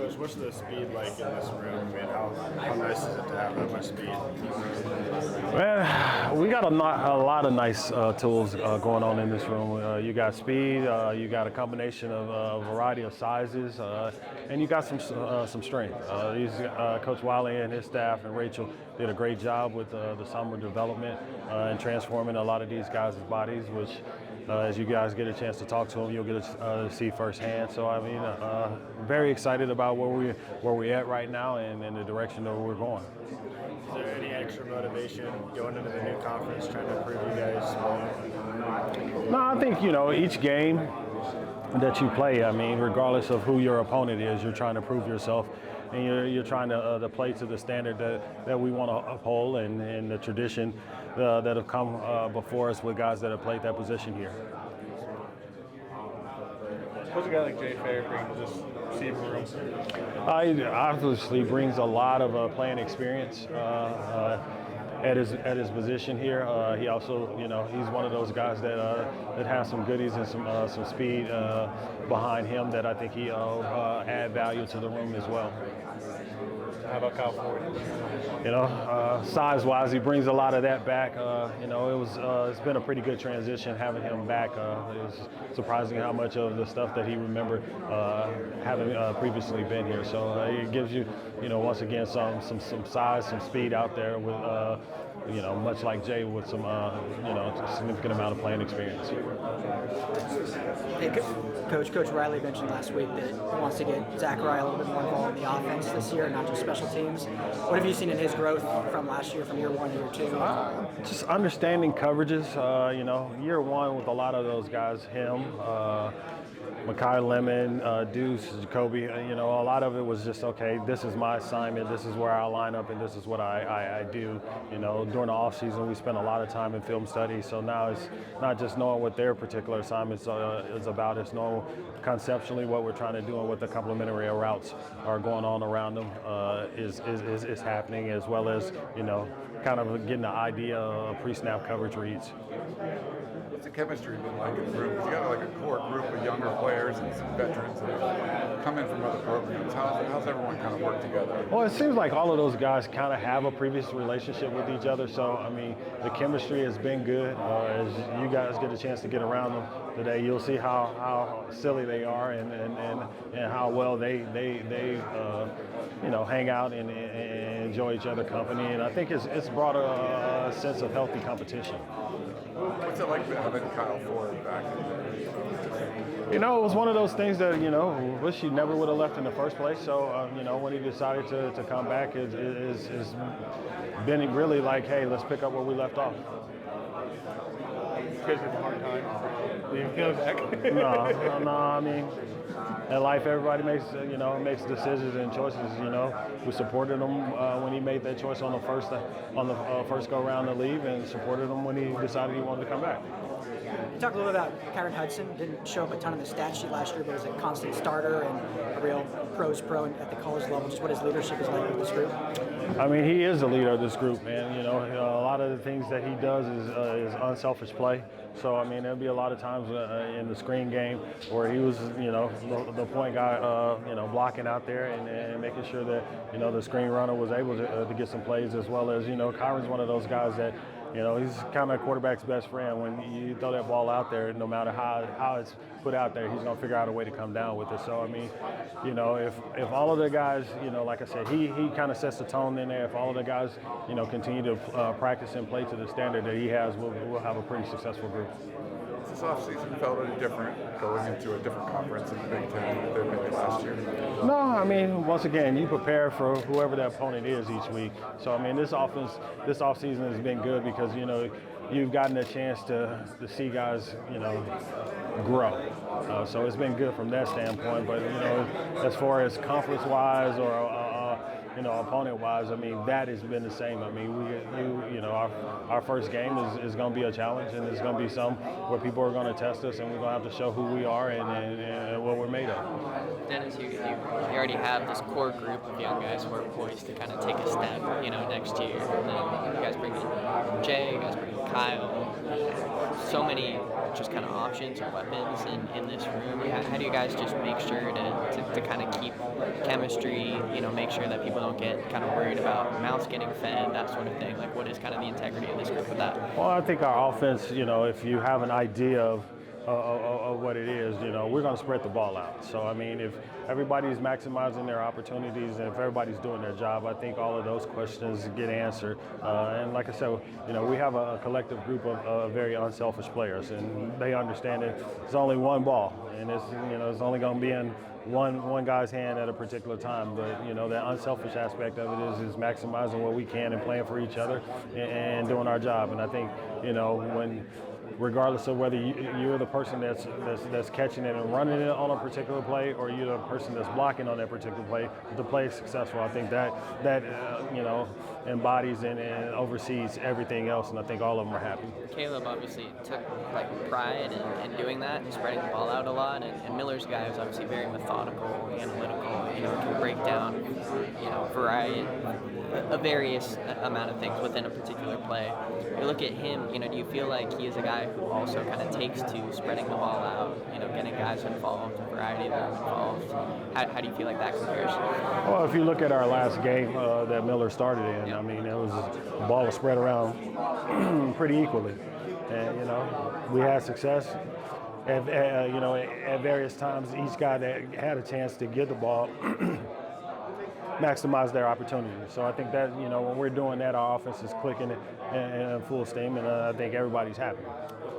Coach, what's the speed like in this room? I mean, how nice is it to have that much speed? Man, we got a lot of nice tools going on in this room. You got speed, you got a combination of a variety of sizes, and you got some strength. Coach Wiley and his staff and Rachel did a great job with the summer development and transforming a lot of these guys' bodies, which as you guys get a chance to talk to them, you'll get to see firsthand. So I mean, very excited about where we're at right now and the direction that we're going. Is there any extra motivation going into the new conference, trying to improve you guys? No, I think each game that you play. I mean, regardless of who your opponent is, you're trying to prove yourself, and you're trying to play to the standard that we want to uphold and the tradition that have come before us with guys that have played that position here. What's a guy like Jay Fair bring to this receiver room? He obviously brings a lot of playing experience at his position here. He also, he's one of those guys that has some goodies and some speed behind him that I think he add value to the room as well. How about Kyle Ford? Size-wise, he brings a lot of that back. It's been a pretty good transition having him back. It was surprising how much of the stuff that he remembered having previously been here. So it gives you, once again, some size, some speed out there with, much like Jay with some, significant amount of playing experience. Hey, Coach Riley mentioned last week that he wants to get Zachariah a little bit more involved in the offense this year, not just special teams. What have you seen in his growth from last year, from year one, year two? Just understanding coverages. Year one with a lot of those guys, him, Makai Lemon, Deuce, Jacoby, a lot of it was just, okay, this is my assignment, this is where I line up, and this is what I do. During the off season, we spent a lot of time in film study, so now it's not just knowing what their particular assignments is about, it's knowing conceptually what we're trying to do and what the complementary routes are going on around them is happening, as well as, kind of getting the idea of pre-snap coverage reads. What's the chemistry been like in the room? Because you got like a core group of younger players and some veterans that come in from other programs. How's everyone kind of work together? Well, it seems like all of those guys kind of have a previous relationship with each other. So, I mean, the chemistry has been good. As you guys get a chance to get around them today, you'll see how silly they are and how well they hang out and enjoy each other's company. And I think it's brought a sense of healthy competition. What's it like having Kyle Ford back? It was one of those things that, wish he never would have left in the first place. So, when he decided to come back, it's been really like, hey, let's pick up where we left off. You guys have a hard time leaving him back? No, I mean, in life, everybody makes decisions and choices. We supported him when he made that choice on the first go round to leave, and supported him when he decided he wanted to come back. You talked a little about Kyron Hudson. Didn't show up a ton on the stat sheet last year, but was a constant starter and a real pro's pro at the college level. Just what his leadership is like with this group. I mean, he is the leader of this group, man. A lot of the things that he does is unselfish play. So, I mean, there'll be a lot of times in the screen game where he was, the point guy, blocking out there and making sure that, the screen runner was able to get some plays, as well as, Kyron's one of those guys that, he's kind of a quarterback's best friend. When you throw that ball out there, no matter how it's put out there, he's going to figure out a way to come down with it. So, I mean, if all of the guys, like I said, he kind of sets the tone in there. If all of the guys, continue to practice and play to the standard that he has, we'll have a pretty successful group. This offseason felt a little different going into a different conference in the Big Ten than maybe last year. No, I mean, once again, you prepare for whoever the opponent is each week. So, I mean, this offseason has been good because, you've gotten a chance to see guys, grow. So it's been good from that standpoint. But, as far as conference-wise or opponent-wise, I mean, that has been the same. I mean, our first game is going to be a challenge, and it's going to be some where people are going to test us, and we're going to have to show who we are and what we're made of. Dennis, you already have this core group of young guys who are poised to kind of take a step, next year. And then you guys bring in Jay, you guys bring in Kyle. So many just kind of options and weapons in this room. How do you guys just make sure to kind of keep chemistry, make sure that people don't get kind of worried about mouths getting fed, that sort of thing? Like, what is kind of the integrity of this group with that? Well, I think our offense, if you have an idea of what it is, we're going to spread the ball out. So, I mean, if everybody's maximizing their opportunities and if everybody's doing their job, I think all of those questions get answered. And like I said, we have a collective group of very unselfish players, and they understand that it's only one ball, and it's only going to be in one guy's hand at a particular time. But that unselfish aspect of it is maximizing what we can and playing for each other and doing our job. And I think regardless of whether you're the person that's catching it and running it on a particular play, or you're the person that's blocking on that particular play, the play is successful. I think that embodies and oversees everything else, and I think all of them are happy. Caleb obviously took pride in doing that and spreading the ball out a lot, and Miller's guy is obviously very methodical, analytical, can break down, a various amount of things within a particular play. You look at him, do you feel like he is a guy who also kind of takes to spreading the ball out, getting guys involved, a variety of them involved? How do you feel like that compares? Well, if you look at our last game that Miller started in, I mean, the ball was spread around pretty equally. And, we had success. At various times, each guy that had a chance to get the ball maximize their opportunity. So I think that, when we're doing that, our offense is clicking in full steam, and I think everybody's happy.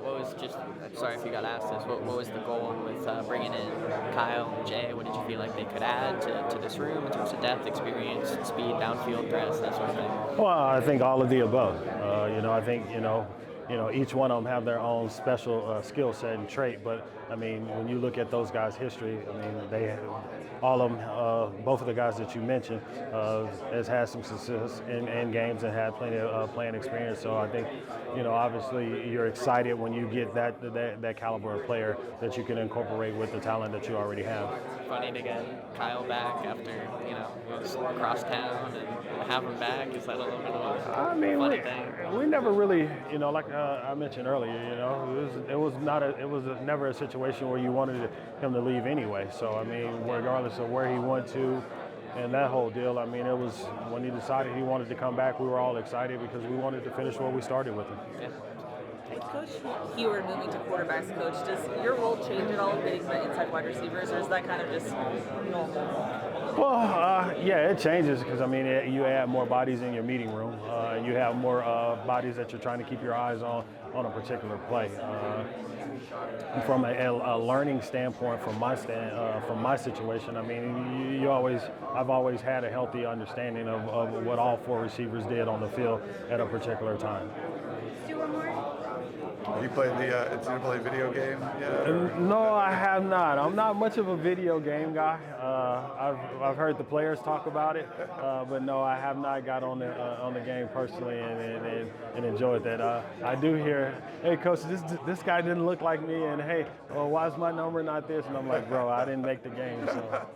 What was sorry if you got asked this, what was the goal with bringing in Kyle and Jay? What did you feel like they could add to this room in terms of depth, experience, speed, downfield threats, that sort of thing? Well, I think all of the above. I think, each one of them have their own special skill set and trait. But, I mean, when you look at those guys' history, I mean, all of them, both of the guys that you mentioned, has had some success in games and had plenty of playing experience. So I think, obviously you're excited when you get that caliber of player that you can incorporate with the talent that you already have. Funny to get Kyle back after, he was across town and have him back. Is that a little bit of a funny thing? We never really, like I mentioned earlier, it was never a situation where you wanted him to leave anyway. So, I mean, regardless of where he went to and that whole deal, I mean, it was when he decided he wanted to come back, we were all excited because we wanted to finish what we started with him. Yeah. Coach Hewer moving to quarterbacks coach, does your role change at all being the inside wide receivers, or is that kind of just normal? Well, yeah, it changes because, I mean, you add more bodies in your meeting room. You have more bodies that you're trying to keep your eyes on a particular play. From a learning standpoint, from my situation, I mean, I've always had a healthy understanding of what all four receivers did on the field at a particular time. You played the NCAA video game yet? No, I have not. I'm not much of a video game guy. I've heard the players talk about it, but no, I have not got on the game personally and enjoyed that. I do hear, hey, coach, this guy didn't look like me, and hey, why is my number not this? And I'm like, bro, I didn't make the game, so.